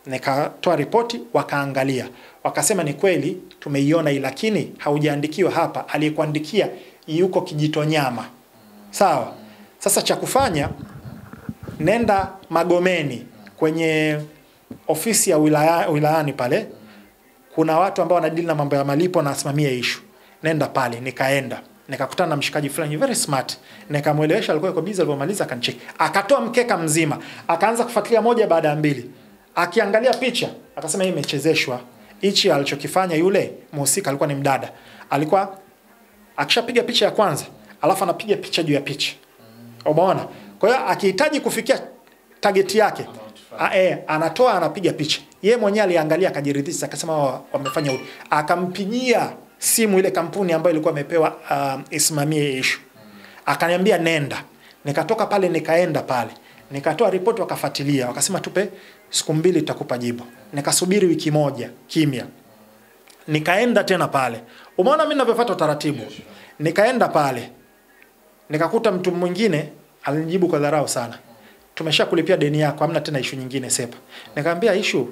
Nikatoa ripoti, wakaangalia. Wakasema ni kweli tumeiona, lakini haujaandikiwa hapa. Aliyekuandikia yuko Kijitonyama. Sawa? Sasa cha kufanya, nenda Magomeni kwenye ofisi ya wilayani pale. Kuna watu ambao wanadili na mambo ya malipo na asimamia issue. Nenda pale. Nikaenda. Nikakutana na mshikaji fulani very smart. Nikamuelewesha, alikuwa yuko busy, alipomaliza akanicheki. Akatoa mkeka mzima. Akaanza kufuatilia moja baada ya mbili. Akiangalia picha, akasema hii imechezeshwa. Hichi alichokifanya yule mhusika alikuwa ni mdada. Alikuwa akishapiga picha ya kwanza, alafu anapiga picha juu ya picha. Umeona? Kwa hiyo akihitaji kufikia target yake, anatoa anapiga picha. Yeye mwenyewe aliangalia akajiridhisha, akasema wamefanya huko. Akampigia simu ile kampuni ambayo ilikuwa imepewa isimamie issue. Akaniambia nenda. Nikatoka pale nikaenda pale. Nikatoa report, wakafuatilia, wakasema tupe siku 2 tutakupa jibu. Nikasubiri wiki moja kimya. Nikaenda tena pale. Umeona mimi ninavyofuata utaratibu. Nikaenda pale. Nikakuta mtu mwingine alinijibu kwa dharau sana. Tumeshakulipia deni yako, hamna tena issue nyingine sepa. Nikamwambia issue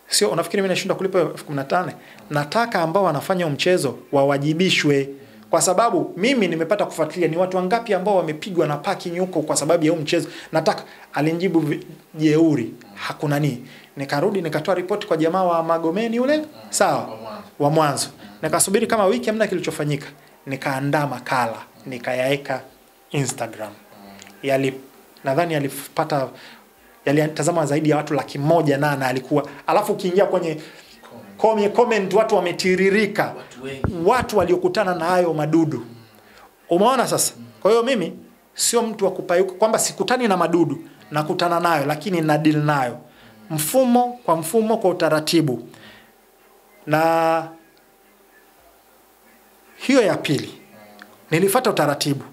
sio, unafikiri mimi nashinda kulipa 15,000? Nataka ambao wanafanya mchezo wawajibishwe, kwa sababu mimi nimepata kufuatilia ni watu wangapi ambao wamepigwa na parking huko kwa sababu ya mchezo. Nataka. Alinijibu jeuri, hakuna nini. Nikarudi nikatoa report kwa jamaa wa Magomeni yule, sawa, wa mwanzo. Nikasubiri kama wiki, hamna kilichofanyika. Nikaandaa makala, nikayaeka Instagram. Nadhani alipata, yalitazama zaidi ya watu 100,000 na alikuwa. Alafu ukiingia kwenye comment watu wametiririka. Watu waliokutana na hayo madudu. Umeona sasa? Kwa hiyo mimi sio mtu wa kupayuka kwamba sikutani na madudu, nakutana nayo lakini na deal nayo. Mfumo kwa utaratibu. Na hiyo ya pili nilifuata utaratibu.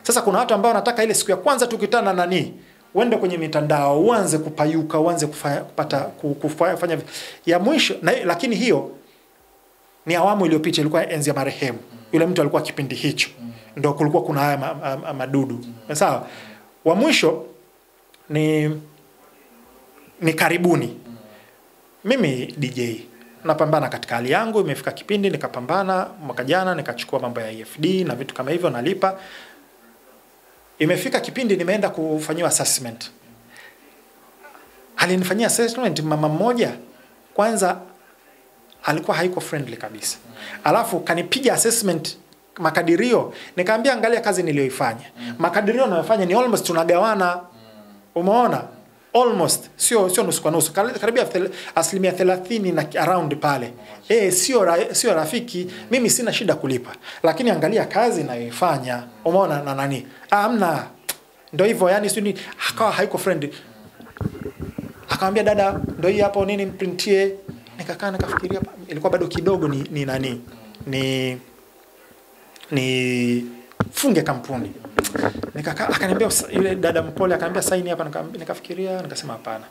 Sasa kuna watu ambao wanataka ile siku ya kwanza tukutana nani, uende kwenye mitandao, uanze kupayuka, uanze kufanya ya mwisho lakini hiyo ni awamu iliyopita, ilikuwa enzi ya marehemu. Yule mtu alikuwa kipindi hicho. Ndio kulikuwa kuna haya madudu. Sawa? Wa mwisho ni ni karibuni. Mimi DJ napambana katika hali yangu, imefika kipindi nikapambana mwaka jana nikachukua mambo ya EFD na vitu kama hivyo nalipa. Imefika kipindi nimeenda kufanyiwa assessment. Alinifanyia assessment mama mmoja, kwanza alikuwa haiko friendly kabisa. Alafu kanipiga assessment makadirio, nikamwambia angalia kazi niliyoifanya. Makadirio ninayofanya ni almost tunagawana. Umeona? Almost sio nusu kwa nusu, karibia 30% na around pale. Sio rafiki, mimi sina shida kulipa. Lakini angalia kazi ninayoifanya. Umeona na nani? Hamna. Ndio hivyo, yani sio akawa haiko friendly. Akamwambia dada, ndio hii hapo nini mprintie. Nikakaa nikafikiria, ilikuwa bado kidogo ni nani? Ni funge kampuni. Nikakaa, akaniambia yule dada mpole akaniambia saini hapa, nikafikiria nikasema hapana.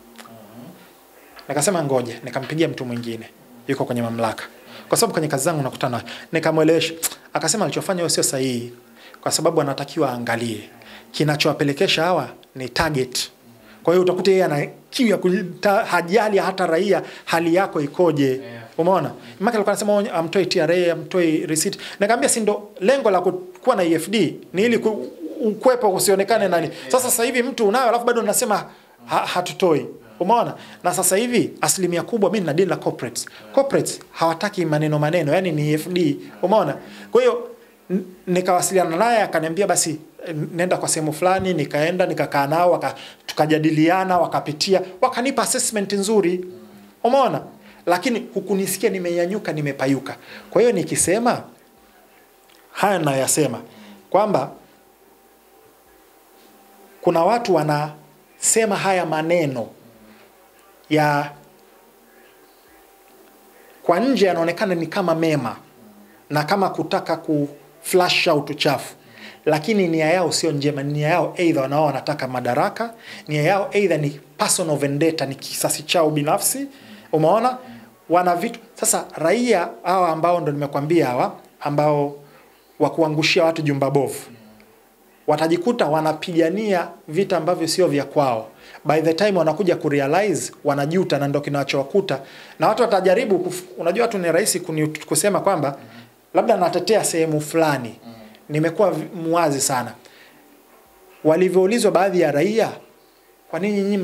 Nikasema ngoja, nikampigia mtu mwingine yuko kwenye mamlaka. Kwa sababu kwenye kazi zangu nakutana, nikamwelewesha. Akasema alichofanya yeye sio sahihi kwa sababu anatakiwa angalie kinachowapelekesha hawa ni target. Kwa hiyo utakuta yeye ana kiu ya hajali hata raia hali yako ikoje. Umeona? Maka alikuwa anasema amtoe TRA, amtoe receipt. Nikamwambia si ndo lengo la kuwa na EFD ni ili ukwepo usionekane nani. Sasa hivi mtu unayo alafu bado unasema hatutoi. Umeona? Na sasa hivi asilimia kubwa mimi nina deal na corporates. Corporates hawataki maneno, yani ni EFD. Umeona? Kwa hiyo nikawasiliana naye akaniambia basi nenda kwa sehemu fulani, nikaenda nikakaa nao tukajadiliana, wakapitia, wakanipa assessment nzuri. Umeona? Lakini hukunisikia nimenyanyuka, nimepayuka. Kwa hiyo nikisema haya nayasema kwamba kuna watu wanasema haya maneno ya kwa nje yanaonekana ni kama mema na kama kutaka flash out uchafu, lakini nia yao sio njema. Nia yao either wanataka madaraka, nia yao either ni personal vendetta, ni kisasi chao binafsi. Umeona? Wana vitu. Sasa raia hawa ambao ndo nimekwambia hawa ambao wakuangushia watu jumba bovu, watajikuta wanapigania vita ambavyo sio vya kwao. By the time wanakuja kurealize wanajuta, na ndio kinachowakuta. Na watu watajaribu unajua watu ni rahisi kusema kwamba labda natetea sehemu fulani. Nimekuwa muwazi sana. Walivyoulizwa baadhi ya raia, kwa nini nyinyi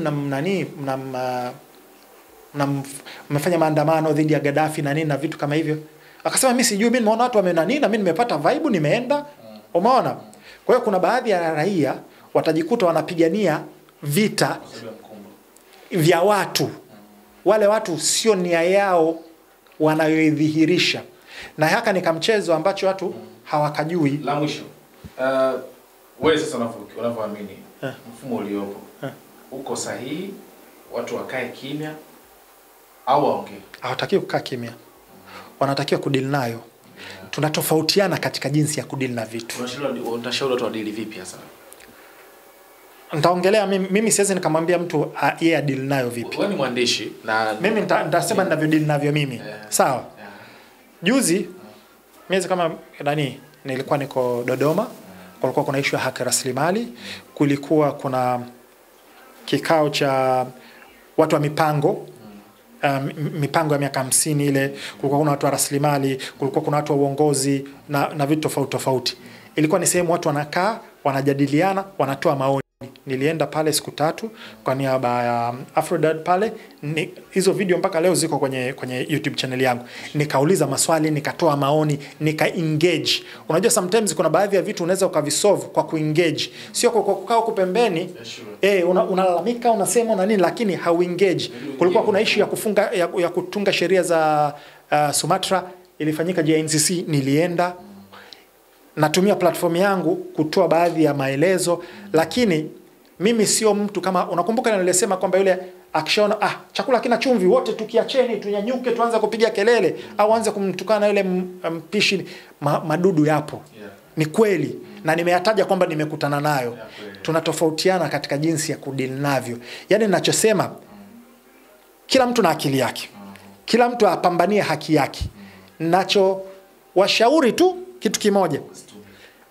mmefanya maandamano dhidi ya Gaddafi na nini na vitu kama hivyo? Akasema mimi sijui, mimi nimeona watu wamenani na mimi nimepata vibe nimeenda. Umeona? Kwa hiyo kuna baadhi ya raia watajikuta wanapigania vita vya watu. Wale watu sio nia yao wanayoidhihirisha. Na haka ni kamchezo ambacho watu hawakajui. La mwisho. Wewe sasa unavyoamini mfumo uliopo uko sahihi, watu wakae kimya au waongee? Hawatakiwi kukaa kimya. Wanatakiwa kudeal nayo. Tunatofautiana katika jinsi ya kudeal na vitu. Unashauri watu wadili vipi sasa? Nitaongelea mimi siwezi nikamwambia mtu yeye deal nayo vipi. Wewe ni mwandishi na mimi nitasema ninavyo deal navyo mimi. Sawa? Juzi miezi kama nilikuwa niko Dodoma, kulikuwa kuna issue ya haki rasilimali, kulikuwa kuna kikao cha watu wa mipango mipango ya miaka 50 ile, kulikuwa kuna watu wa rasilimali, kulikuwa kuna watu wa uongozi na vitu tofauti. Ilikuwa ni sehemu watu wanakaa, wanajadiliana, wanatoa maoni. Nilienda pale siku 3 kwa niaba ya Afrodad pale. Hizo video mpaka leo ziko kwenye YouTube channel yangu. Nikauliza maswali, nikatoa maoni, nika-engage. Unajua sometimes kuna baadhi ya vitu unaweza ukavisolve kwa ku-engage. Sio kwa kukaa huko pembeni, unalalamika, unasema na nini lakini hau-engage. Kulikuwa kuna issue ya kufunga ya kutunga sheria za Sumatra, ilifanyika JNCC, nilienda. Natumia platform yangu kutoa baadhi ya maelezo, lakini mimi sio mtu kama unakumbuka nilisema kwamba yule akishaona chakula kina chumvi wote tukiacheni tunyanyuke tuanze kupiga kelele au anze kumtukana yule mpishi, madudu yapo. Ni kweli na nimeyataja kwamba nimekutana nayo. Tunatofautiana katika jinsi ya kudeal navyo. Yaani ninachosema kila mtu na akili yake. Kila mtu apambanie haki yake. Nacho washauri tu kitu kimoja.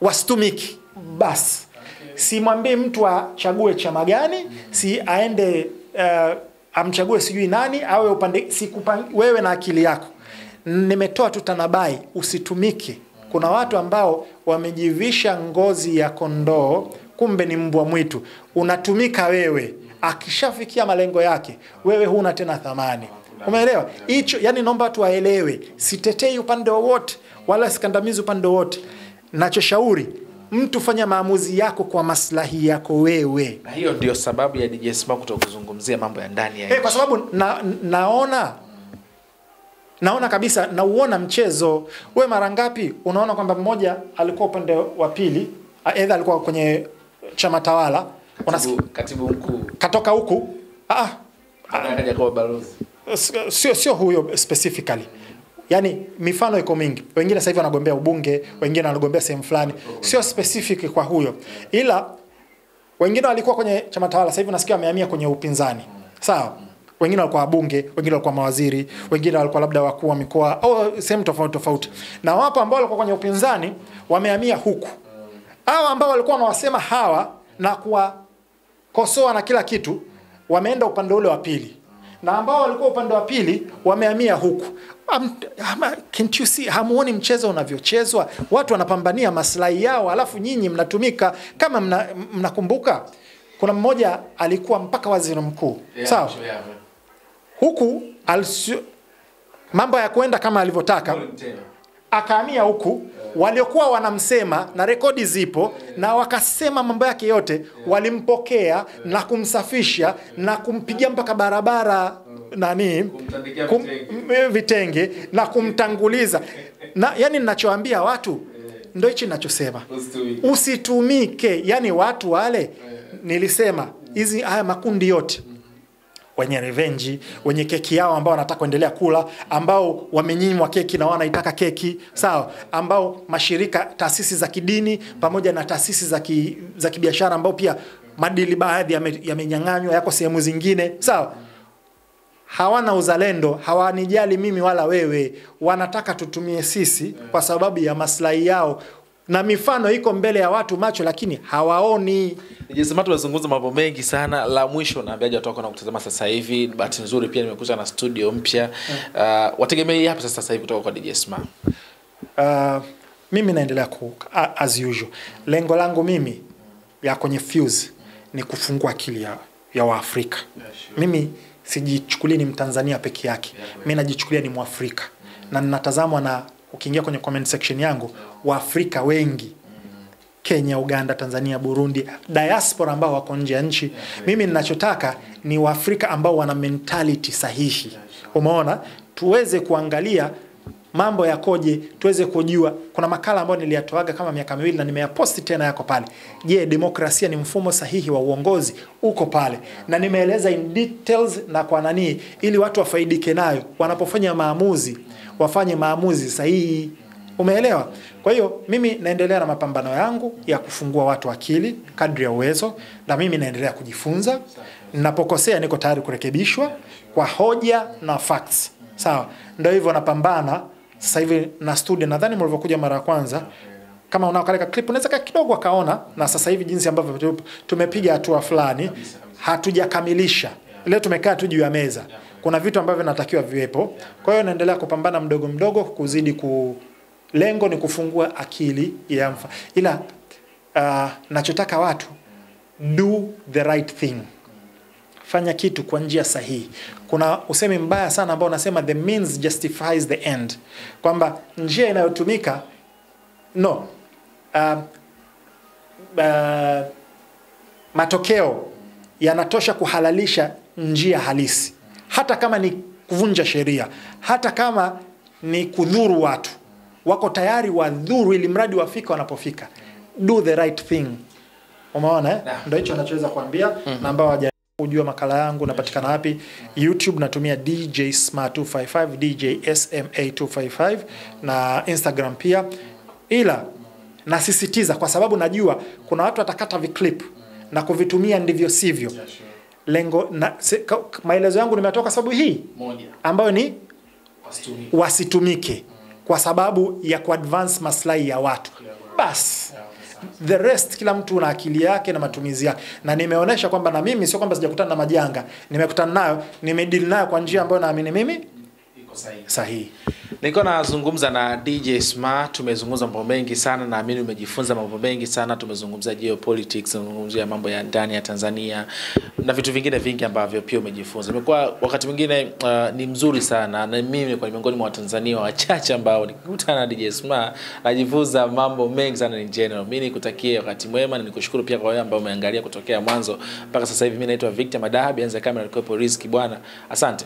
Wastumiki basi. Simwambie mtu achague chama gani, si aende amchague sijui nani awe upande, wewe na akili yako. Nimetoa tu tanabai, usitumike. Kuna watu ambao wamejivisha ngozi ya kondoo, kumbe ni mbwa mwitu. Unatumika wewe, akishafikia malengo yake, wewe huna tena thamani. Umeelewa? Hicho yani naomba watu waelewe. Sitetei upande wowote wala sikandamizi upande wote. Nachoshauri, mtu fanya maamuzi yako kwa maslahi yako wewe. Na hiyo ndio sababu ya DJ Sma kutokuzungumzia mambo ya ndani ya nchi. Kwa sababu naona kabisa, nauona mchezo. Wewe mara ngapi unaona kwamba mmoja alikuwa upande wa pili, aidha alikuwa kwenye chama tawala, katibu mkuu katoka huku, akaja kwa balozi. Sio huyo specifically. Yani mifano iko mingi. Wengine sasa hivi wanagombea ubunge, wengine wanagombea sehemu fulani. Sio specific kwa huyo. Ila wengine walikuwa kwenye chama tawala, sasa hivi nasikia wamehamia kwenye upinzani. Sawa? Wengine walikuwa wabunge, wengine walikuwa mawaziri, wengine walikuwa labda wakuu wa mikoa au sehemu tofauti tofauti. Na wapo ambao walikuwa kwenye upinzani wamehamia huku. Hao ambao walikuwa wanawasema hawa na kuwakosoa na kila kitu wameenda upande ule wa pili. Na ambao walikuwa upande wa pili wamehamia huku. Can't you see? Hamuoni mchezo unavyochezwa? Watu wanapambania maslahi yao, alafu nyinyi mnatumika. Kama mnakumbuka, kuna mmoja alikuwa mpaka waziri mkuu. Sawa? Huku mambo ya kwenda kama alivyotaka. Akahamia huku, waliokuwa wanamsema na rekodi zipo na wakasema mambo yake yote, walimpokea na kumsafisha na kumpigia mpaka barabara vitenge na kumtanguliza. Na yani ninachoambia watu ndio hichi ninachosema. Usitumike. Yani watu wale nilisema haya makundi yote, wenye revenge, wenye keki yao ambao wanataka kuendelea kula, ambao wamenyimwa keki na wanaitaka keki, sawa, ambao mashirika, taasisi za kidini pamoja na taasisi za kibiashara ambao pia madili baadhi yamenyang'anywa yako sehemu zingine, sawa, hawana uzalendo, hawanijali mimi wala wewe, wanataka tutumie sisi kwa sababu ya maslahi yao. Na mifano iko mbele ya watu macho, lakini hawaoni. Nijesema tunazungumza mambo mengi sana. La mwisho naambiaje watu wako na kutazama sasa hivi? Bahati nzuri pia nimekuja na studio mpya. Wategemea hapa sasa hivi kutoka kwa DJ Sma. Mimi naendelea as usual. Lengo langu mimi ya kwenye Fuse ni kufungua akili ya Waafrika. Mimi sijichukulia ni Mtanzania peke yake. Mimi najichukulia ni Mwafrika. Na ninatazamwa na, ukiingia kwenye comment section yangu, Waafrika wengi, Kenya, Uganda, Tanzania, Burundi, diaspora ambao wako nje ya nchi. Mimi ninachotaka ni Waafrika ambao wana mentality sahihi. Umeona? Tuweze kuangalia mambo yakoje, tuweze kujua. Kuna makala ambayo niliyatoaga kama miaka 2 na nimeyaposti tena yako pale. Je, demokrasia ni mfumo sahihi wa uongozi? Uko pale. Na nimeeleza in details na kwa nani, ili watu wafaidike nayo. Wanapofanya maamuzi, wafanye maamuzi sahihi. Umeelewa? Kwa hiyo mimi naendelea na mapambano yangu ya kufungua watu akili kadri ya uwezo, na mimi naendelea kujifunza. Ninapokosea niko tayari kurekebishwa kwa hoja na facts. Sawa? Ndio hivyo napambana. Sasa hivi na studio, nadhani mlivyokuja mara ya kwanza, kama unaokaleka clip unaweza kidogo kaona, na sasa hivi jinsi ambavyo tumepiga hatua fulani, hatujakamilisha. Leo tumekaa tu juu ya meza. Kuna vitu ambavyo natakiwa viwepo. Kwa hiyo naendelea kupambana mdogo mdogo kuzidi lengo ni kufungua akili ya ila nachotaka watu, do the right thing. Fanya kitu kwa njia sahihi. Kuna usemi mbaya sana ambao unasema the means justifies the end. Kwamba njia inayotumika matokeo yanatosha kuhalalisha njia halisi. Hata kama ni kuvunja sheria, hata kama ni kudhuru watu, wako tayari wadhuru ili mradi wafika wanapofika. Do the right thing. Umeona? Ndio hicho ninachoweza kuambia. Na ambao hawajajua makala yangu napatikana wapi? YouTube natumia DJ Sma 255, DJ SMA 255, na Instagram pia. Ila nasisitiza kwa sababu najua kuna watu watakata viclip na kuvitumia ndivyo sivyo. Lengo maelezo yangu nimetoka sababu hii moja ambayo ni wasitumike kwa sababu ya kuadvance maslahi ya watu. Bas. The rest kila mtu na akili yake na matumizi yake. Na nimeonesha kwamba na mimi sio kwamba sijakutana na majanga, nimekutana nayo, nimedeal nayo kwa njia ambayo naamini mimi iko sahihi. Nilikuwa nazungumza na DJ Smart, tumezungumza mambo mengi sana, naamini umejifunza mambo mengi sana. Tumezungumza geopolitics, tumezungumzia mambo ya ndani ya Tanzania na vitu vingine vingi ambavyo pia umejifunza. Imekuwa wakati mwingine ni mzuri sana, na mimi kwa miongoni mwa Watanzania wachache ambao nikikutana na DJ Smart najifunza mambo mengi sana in general. Mimi nikutakie wakati mwema na nikushukuru pia kwa wewe ambao umeangalia kutokea mwanzo mpaka sasa hivi. Mimi naitwa Victor Madahabi, anza kamera alikuwepo Riziki bwana. Asante.